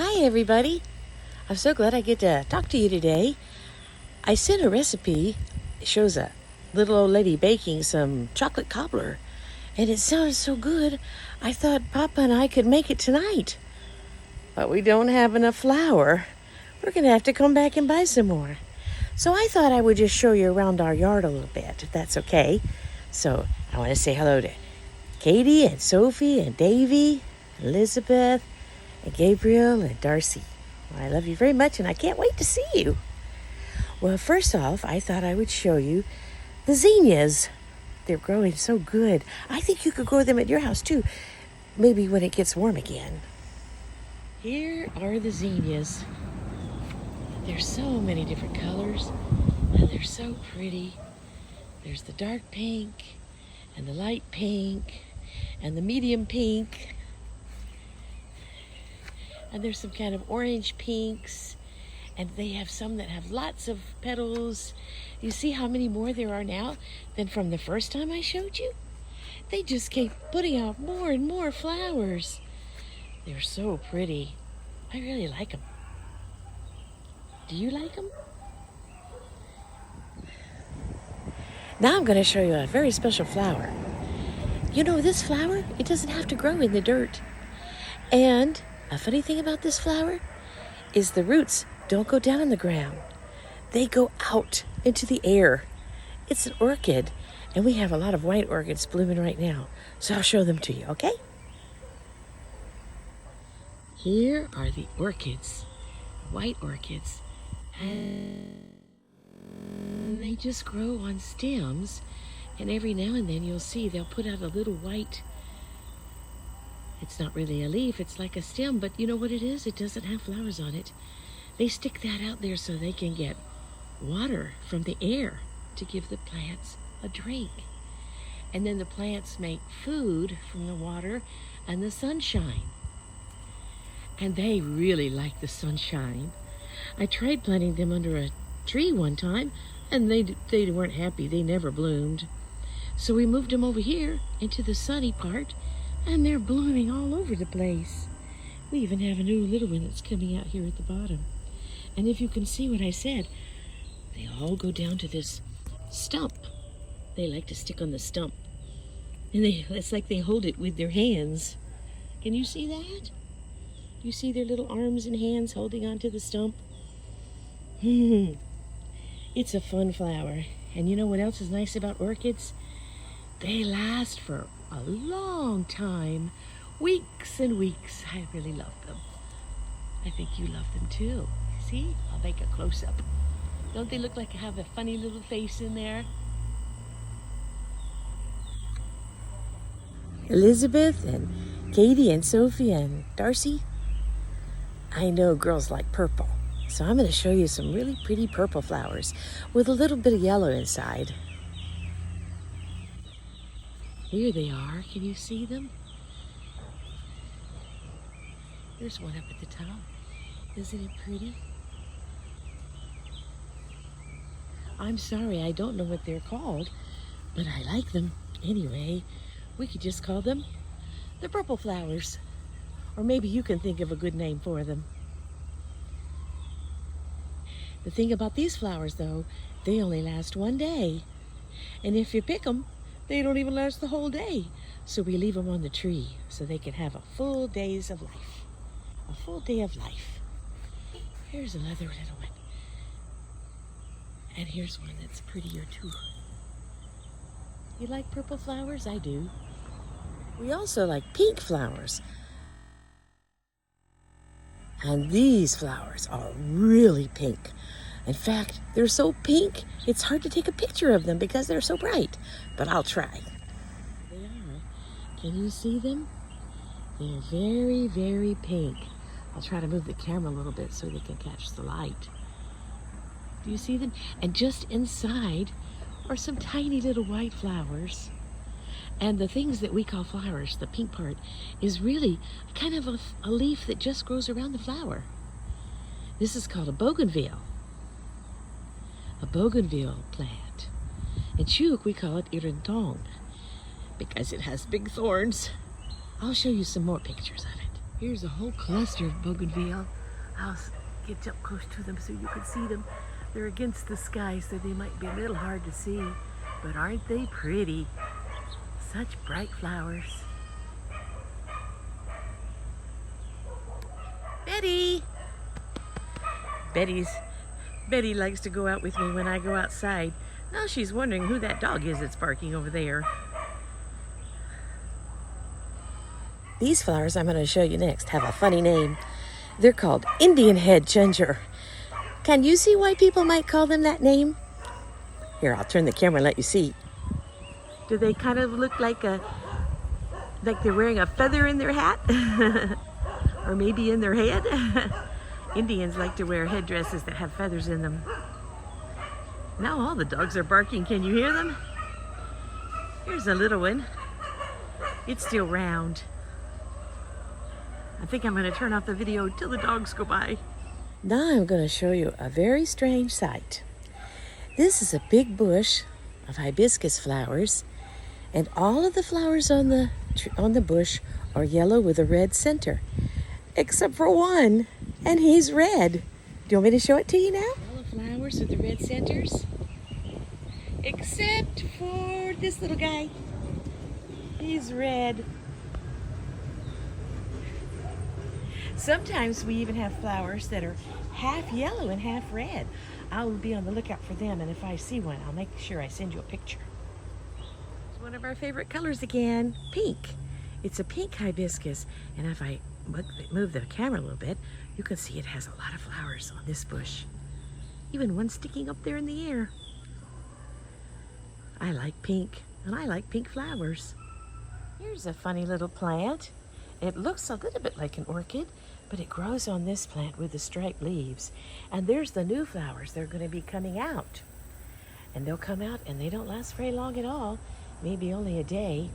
Hi everybody. I'm so glad I get to talk to you today. I sent a recipe. It shows a little old lady baking some chocolate cobbler, and it sounded so good I thought Papa and I could make it tonight. But we don't have enough flour. We're gonna have to come back and buy some more. So I thought I would just show you around our yard a little bit, if that's okay. So I want to say hello to Katie and Sophie and Davy, Elizabeth and Gabriel and Darcy. Well, I love you very much and I can't wait to see you. Well, first off, I thought I would show you the zinnias. They're growing so good. I think you could grow them at your house too, maybe when it gets warm again. Here are the zinnias. There's so many different colors and they're so pretty. There's the dark pink and the light pink and the medium pink. And there's some kind of orange pinks. And they have some that have lots of petals. You see how many more there are now than from the first time I showed you? They just keep putting out more and more flowers. They're so pretty. I really like them. Do you like them? Now I'm going to show you a very special flower. You know, this flower, it doesn't have to grow in the dirt. And a funny thing about this flower is the roots don't go down in the ground. They go out into the air. It's an orchid, and we have a lot of white orchids blooming right now. So I'll show them to you, okay? Here are the orchids, white orchids. And they just grow on stems, and every now and then you'll see they'll put out a little white. It's not really a leaf, it's like a stem, but you know what it is? It doesn't have flowers on it. They stick that out there so they can get water from the air to give the plants a drink. And then the plants make food from the water and the sunshine. And they really like the sunshine. I tried planting them under a tree one time, and they weren't happy. They never bloomed. So we moved them over here into the sunny part, and they're blooming all over the place. We even have a new little one that's coming out here at the bottom. And if you can see what I said, they all go down to this stump. They like to stick on the stump. And it's like they hold it with their hands. Can you see that? You see their little arms and hands holding onto the stump? It's a fun flower. And you know what else is nice about orchids? They last for a long time. Weeks and weeks. I really love them. I think you love them too. See? I'll make a close-up. Don't they look like they have a funny little face in there? Elizabeth and Katie and Sophie and Darcy. I know girls like purple, so I'm going to show you some really pretty purple flowers with a little bit of yellow inside. Here they are. Can you see them? There's one up at the top. Isn't it pretty? I'm sorry, I don't know what they're called, but I like them. Anyway, we could just call them the purple flowers. Or maybe you can think of a good name for them. The thing about these flowers, though, they only last one day. And if you pick them, they don't even last the whole day. So we leave them on the tree so they can have a full days of life. A full day of life. Here's another little one. And here's one that's prettier too. You like purple flowers? I do. We also like pink flowers. And these flowers are really pink. In fact, they're so pink, it's hard to take a picture of them because they're so bright. But I'll try. They are. Can you see them? They're very, very pink. I'll try to move the camera a little bit so they can catch the light. Do you see them? And just inside are some tiny little white flowers. And the things that we call flowers, the pink part, is really kind of a leaf that just grows around the flower. This is called a bougainville. A bougainville plant. In Chuuk, we call it irintong because it has big thorns. I'll show you some more pictures of it. Here's a whole cluster of bougainville. I'll get up close to them so you can see them. They're against the sky, so they might be a little hard to see, but aren't they pretty? Such bright flowers. Betty! Betty likes to go out with me when I go outside. Now she's wondering who that dog is that's barking over there. These flowers I'm going to show you next have a funny name. They're called Indian head ginger. Can you see why people might call them that name? Here, I'll turn the camera and let you see. Do they kind of look like they're wearing a feather in their hat? Or maybe in their head? Indians like to wear headdresses that have feathers in them. Now all the dogs are barking. Can you hear them? Here's a little one. It's still round. I think I'm going to turn off the video until the dogs go by. Now I'm going to show you a very strange sight. This is a big bush of hibiscus flowers, and all of the flowers on the bush are yellow with a red center, except for one, and he's red. Do you want me to show it to you now? Yellow flowers with the red centers, except for this little guy. He's red. Sometimes we even have flowers that are half yellow and half red. I'll be on the lookout for them, and if I see one, I'll make sure I send you a picture. It's one of our favorite colors again, pink. It's a pink hibiscus, and if I move the camera a little bit, you can see it has a lot of flowers on this bush. Even one sticking up there in the air. I like pink, and I like pink flowers. Here's a funny little plant. It looks a little bit like an orchid, but it grows on this plant with the striped leaves. And there's the new flowers. They're going to be coming out. And they'll come out, and they don't last very long at all, maybe only a day.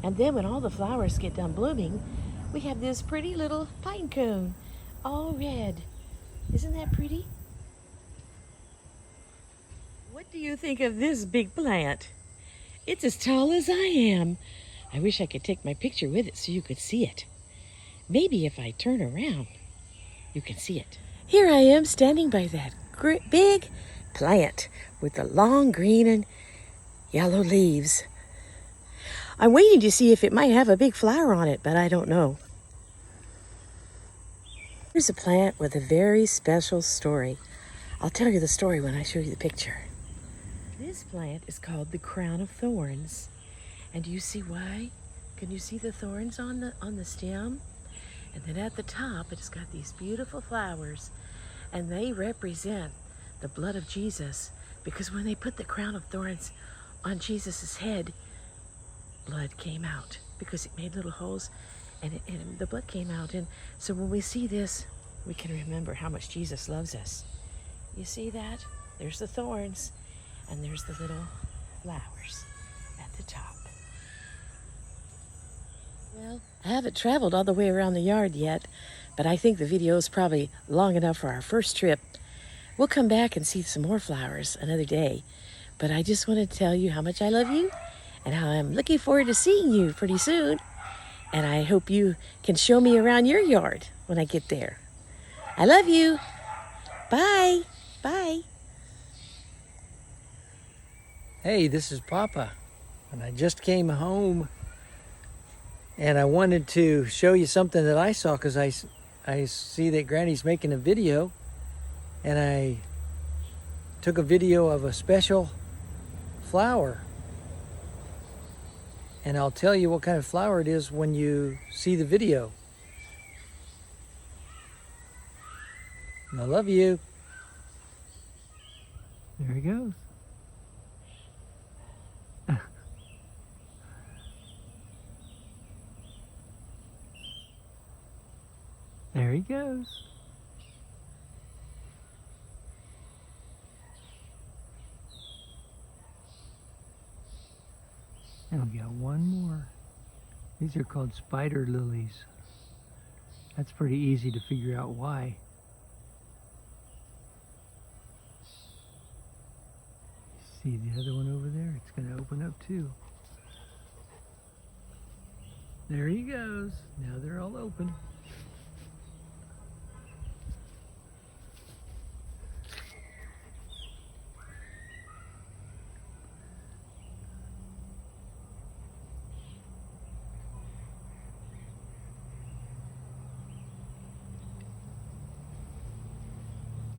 And then when all the flowers get done blooming, we have this pretty little pine cone, all red. Isn't that pretty? What do you think of this big plant? It's as tall as I am. I wish I could take my picture with it so you could see it. Maybe if I turn around, you can see it. Here I am standing by that big plant with the long green and yellow leaves. I'm waiting to see if it might have a big flower on it, but I don't know. Here's a plant with a very special story. I'll tell you the story when I show you the picture. This plant is called the crown of thorns. And do you see why? Can you see the thorns on the stem? And then at the top, it's got these beautiful flowers, and they represent the blood of Jesus, because when they put the crown of thorns on Jesus's head, blood came out because it made little holes, and the blood came out. And so when we see this, we can remember how much Jesus loves us. You see that? There's the thorns, and there's the little flowers at the top. Well, I haven't traveled all the way around the yard yet, but I think the video is probably long enough for our first trip. We'll come back and see some more flowers another day, but I just want to tell you how much I love you and how I'm looking forward to seeing you pretty soon. And I hope you can show me around your yard when I get there. I love you. Bye. Bye. Hey, this is Papa, and I just came home. And I wanted to show you something that I saw, because I see that Granny's making a video, and I took a video of a special flower. And I'll tell you what kind of flower it is when you see the video. And I love you. There he goes. There he goes. And we got one more. These are called spider lilies. That's pretty easy to figure out why. See the other one over there? It's going to open up too. There he goes. Now they're all open.